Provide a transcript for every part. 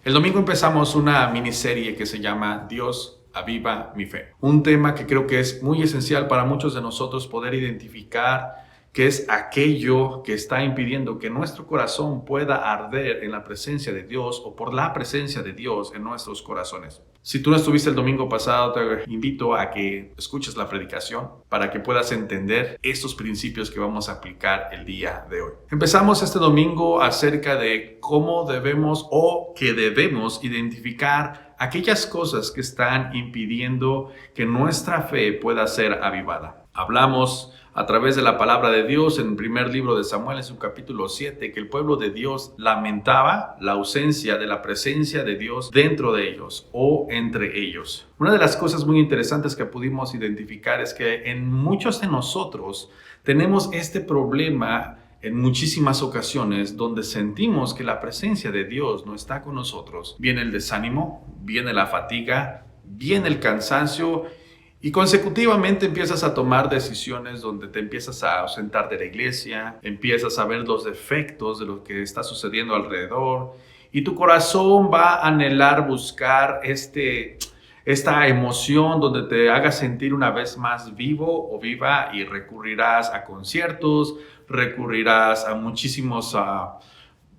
El domingo empezamos una miniserie que se llama Dios aviva mi fe. Un tema que creo que es muy esencial para muchos de nosotros poder identificar qué es aquello que está impidiendo que nuestro corazón pueda arder en la presencia de Dios o por la presencia de Dios en nuestros corazones. Si tú no estuviste el domingo pasado, te invito a que escuches la predicación para que puedas entender estos principios que vamos a aplicar el día de hoy. Empezamos este domingo acerca de cómo debemos o que debemos identificar aquellas cosas que están impidiendo que nuestra fe pueda ser avivada. Hablamos a través de la palabra de Dios en el primer libro de Samuel, en su capítulo 7, que el pueblo de Dios lamentaba la ausencia de la presencia de Dios dentro de ellos o entre ellos. Una de las cosas muy interesantes que pudimos identificar es que en muchos de nosotros tenemos este problema en muchísimas ocasiones donde sentimos que la presencia de Dios no está con nosotros. Viene el desánimo, viene la fatiga, viene el cansancio y consecutivamente empiezas a tomar decisiones donde te empiezas a ausentar de la iglesia, empiezas a ver los defectos de lo que está sucediendo alrededor y tu corazón va a anhelar buscar esta emoción donde te haga sentir una vez más vivo o viva y recurrirás a conciertos, recurrirás a muchísimos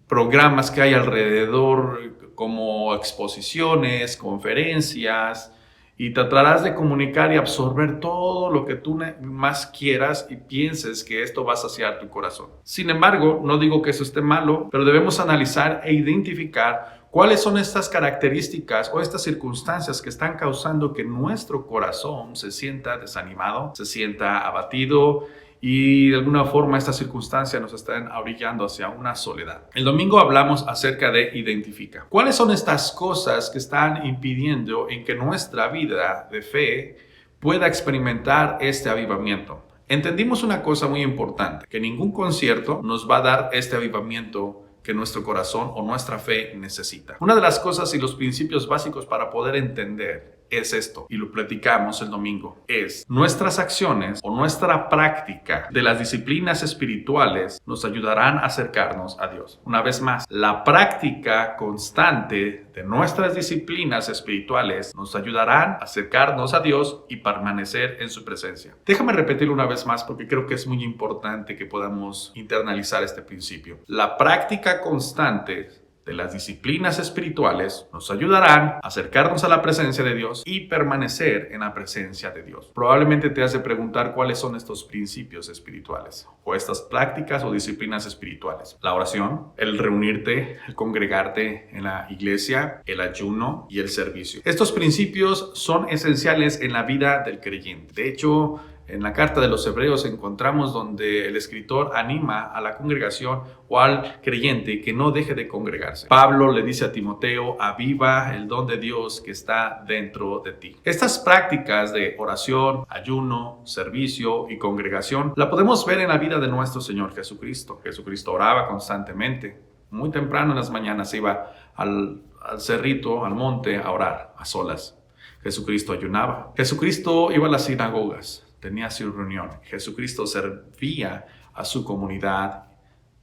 programas que hay alrededor como exposiciones, conferencias y tratarás de comunicar y absorber todo lo que tú más quieras y pienses que esto va a saciar tu corazón. Sin embargo, no digo que eso esté malo, pero debemos analizar e identificar cuáles son estas características o estas circunstancias que están causando que nuestro corazón se sienta desanimado, se sienta abatido y de alguna forma estas circunstancias nos están orillando hacia una soledad. El domingo hablamos acerca de identificar. ¿Cuáles son estas cosas que están impidiendo en que nuestra vida de fe pueda experimentar este avivamiento? Entendimos una cosa muy importante, que ningún concierto nos va a dar este avivamiento que nuestro corazón o nuestra fe necesita. Una de las cosas y los principios básicos para poder entender es esto, y lo platicamos el domingo, es nuestras acciones o nuestra práctica de las disciplinas espirituales nos ayudarán a acercarnos a Dios. Una vez más, la práctica constante de nuestras disciplinas espirituales nos ayudarán a acercarnos a Dios y permanecer en su presencia. Déjame repetirlo una vez más porque creo que es muy importante que podamos internalizar este principio. La práctica constante de las disciplinas espirituales nos ayudarán a acercarnos a la presencia de Dios y permanecer en la presencia de Dios. Probablemente te has de preguntar cuáles son estos principios espirituales o estas prácticas o disciplinas espirituales. La oración, el reunirte, el congregarte en la iglesia, el ayuno y el servicio. Estos principios son esenciales en la vida del creyente. De hecho, en la carta de los Hebreos encontramos donde el escritor anima a la congregación o al creyente que no deje de congregarse. Pablo le dice a Timoteo, aviva el don de Dios que está dentro de ti. Estas prácticas de oración, ayuno, servicio y congregación la podemos ver en la vida de nuestro Señor Jesucristo. Jesucristo oraba constantemente. Muy temprano en las mañanas iba al cerrito, al monte, a orar a solas. Jesucristo ayunaba. Jesucristo iba a las sinagogas. Tenía su reunión. Jesucristo servía a su comunidad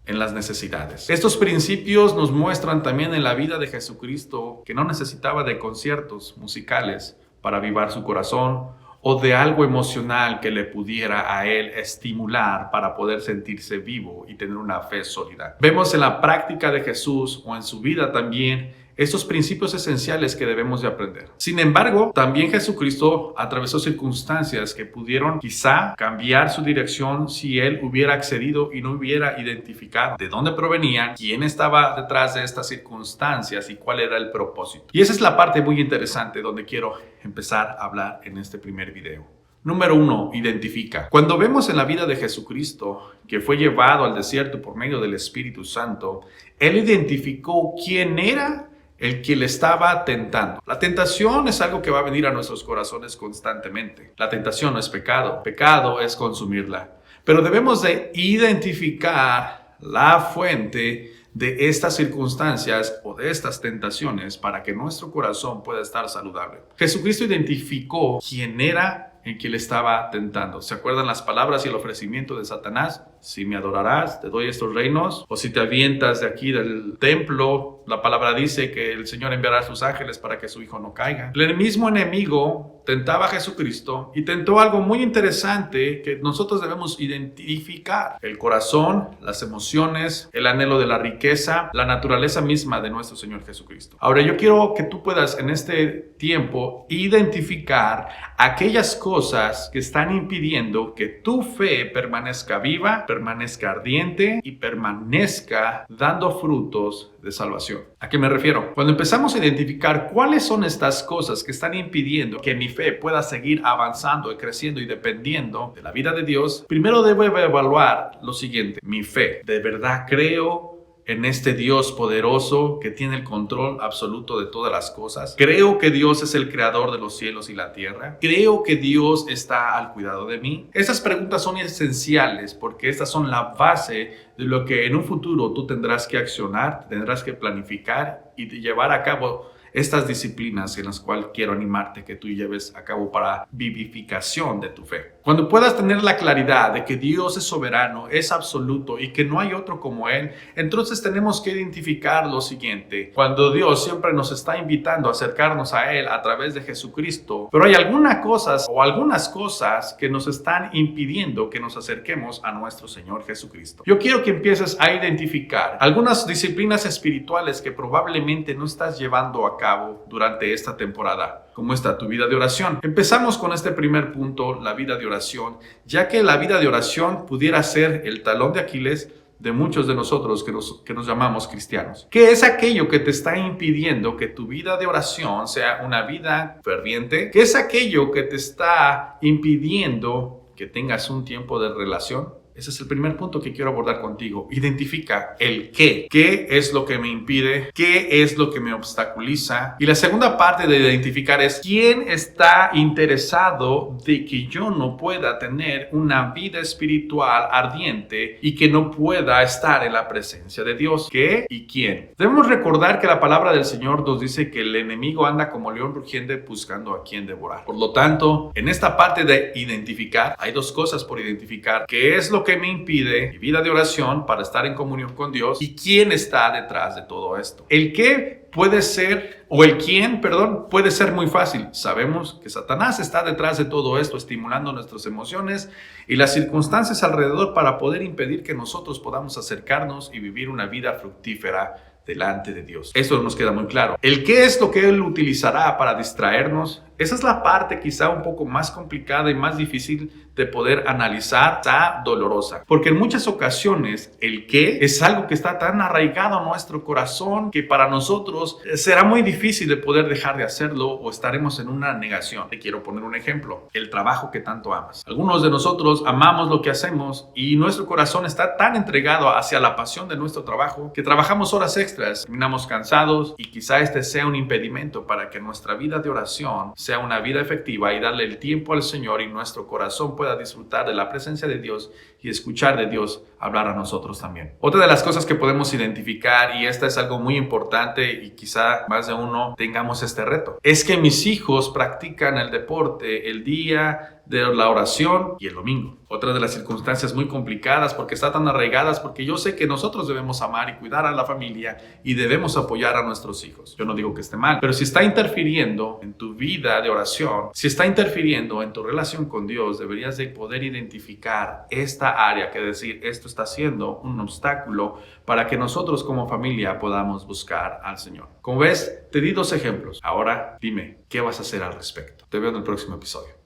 en las necesidades. Estos principios nos muestran también en la vida de Jesucristo que no necesitaba de conciertos musicales para avivar su corazón o de algo emocional que le pudiera a él estimular para poder sentirse vivo y tener una fe sólida. Vemos en la práctica de Jesús o en su vida también estos principios esenciales que debemos de aprender. Sin embargo, también Jesucristo atravesó circunstancias que pudieron quizá cambiar su dirección si él hubiera accedido y no hubiera identificado de dónde provenían, quién estaba detrás de estas circunstancias y cuál era el propósito. Y esa es la parte muy interesante donde quiero empezar a hablar en este primer video. Número 1, identifica. Cuando vemos en la vida de Jesucristo que fue llevado al desierto por medio del Espíritu Santo, él identificó quién era el que le estaba tentando. La tentación es algo que va a venir a nuestros corazones constantemente. La tentación no es pecado. Pecado es consumirla. Pero debemos de identificar la fuente de estas circunstancias o de estas tentaciones para que nuestro corazón pueda estar saludable. Jesucristo identificó quién era el que le estaba tentando. ¿Se acuerdan las palabras y el ofrecimiento de Satanás? Si me adorarás, te doy estos reinos. O si te avientas de aquí del templo, La palabra dice que el Señor enviará a sus ángeles para que su hijo no caiga. El mismo enemigo tentaba a Jesucristo y tentó algo muy interesante que nosotros debemos identificar: el corazón, las emociones, el anhelo de la riqueza, la naturaleza misma de nuestro Señor Jesucristo. Ahora, yo quiero que tú puedas en este tiempo identificar aquellas cosas que están impidiendo que tu fe permanezca viva, permanezca ardiente y permanezca dando frutos de salvación. ¿A qué me refiero? Cuando empezamos a identificar cuáles son estas cosas que están impidiendo que mi fe pueda seguir avanzando y creciendo y dependiendo de la vida de Dios, primero debo evaluar lo siguiente: mi fe, ¿de verdad creo en este Dios poderoso que tiene el control absoluto de todas las cosas? ¿Creo que Dios es el creador de los cielos y la tierra? ¿Creo que Dios está al cuidado de mí? Esas preguntas son esenciales porque estas son la base de lo que en un futuro tú tendrás que accionar, tendrás que planificar y llevar a cabo estas disciplinas en las cuales quiero animarte que tú lleves a cabo para vivificación de tu fe. Cuando puedas tener la claridad de que Dios es soberano, es absoluto y que no hay otro como Él, entonces tenemos que identificar lo siguiente: cuando Dios siempre nos está invitando a acercarnos a Él a través de Jesucristo, pero hay algunas cosas que nos están impidiendo que nos acerquemos a nuestro Señor Jesucristo. Yo quiero que empieces a identificar algunas disciplinas espirituales que probablemente no estás llevando a cabo durante esta temporada. ¿Cómo está tu vida de oración? Empezamos con este primer punto, la vida de oración, ya que la vida de oración pudiera ser el talón de Aquiles de muchos de nosotros que nos llamamos cristianos. ¿Qué es aquello que te está impidiendo que tu vida de oración sea una vida ferviente? ¿Qué es aquello que te está impidiendo que tengas un tiempo de relación? Ese es el primer punto que quiero abordar contigo. Identifica el qué. ¿Qué es lo que me impide? ¿Qué es lo que me obstaculiza? Y la segunda parte de identificar es quién está interesado de que yo no pueda tener una vida espiritual ardiente y que no pueda estar en la presencia de Dios. ¿Qué y quién? Debemos recordar que la palabra del Señor nos dice que el enemigo anda como león rugiente buscando a quien devorar. Por lo tanto, en esta parte de identificar, hay dos cosas por identificar: qué es lo que me impide mi vida de oración para estar en comunión con Dios y quién está detrás de todo esto. El qué puede ser, o el quién, perdón, puede ser muy fácil. Sabemos que Satanás está detrás de todo esto, estimulando nuestras emociones y las circunstancias alrededor para poder impedir que nosotros podamos acercarnos y vivir una vida fructífera delante de Dios. Esto nos queda muy claro. El qué es lo que Él utilizará para distraernos. Esa es la parte quizá un poco más complicada y más difícil de poder analizar, está dolorosa. Porque en muchas ocasiones el qué es algo que está tan arraigado a nuestro corazón que para nosotros será muy difícil de poder dejar de hacerlo o estaremos en una negación. Te quiero poner un ejemplo: el trabajo que tanto amas. Algunos de nosotros amamos lo que hacemos y nuestro corazón está tan entregado hacia la pasión de nuestro trabajo que trabajamos horas extras, terminamos cansados y quizá este sea un impedimento para que nuestra vida de oración sea una vida efectiva y darle el tiempo al Señor y nuestro corazón pueda disfrutar de la presencia de Dios y escuchar de Dios hablar a nosotros también. Otra de las cosas que podemos identificar, y esta es algo muy importante y quizá más de uno tengamos este reto, es que mis hijos practican el deporte el día de la oración y el domingo. Otra de las circunstancias muy complicadas porque están tan arraigadas, porque yo sé que nosotros debemos amar y cuidar a la familia y debemos apoyar a nuestros hijos. Yo no digo que esté mal, pero si está interfiriendo en tu vida de oración, si está interfiriendo en tu relación con Dios, deberías de poder identificar esta área, que decir, esto está siendo un obstáculo para que nosotros como familia podamos buscar al Señor. Como ves, te di 2 ejemplos. Ahora dime, ¿qué vas a hacer al respecto? Te veo en el próximo episodio.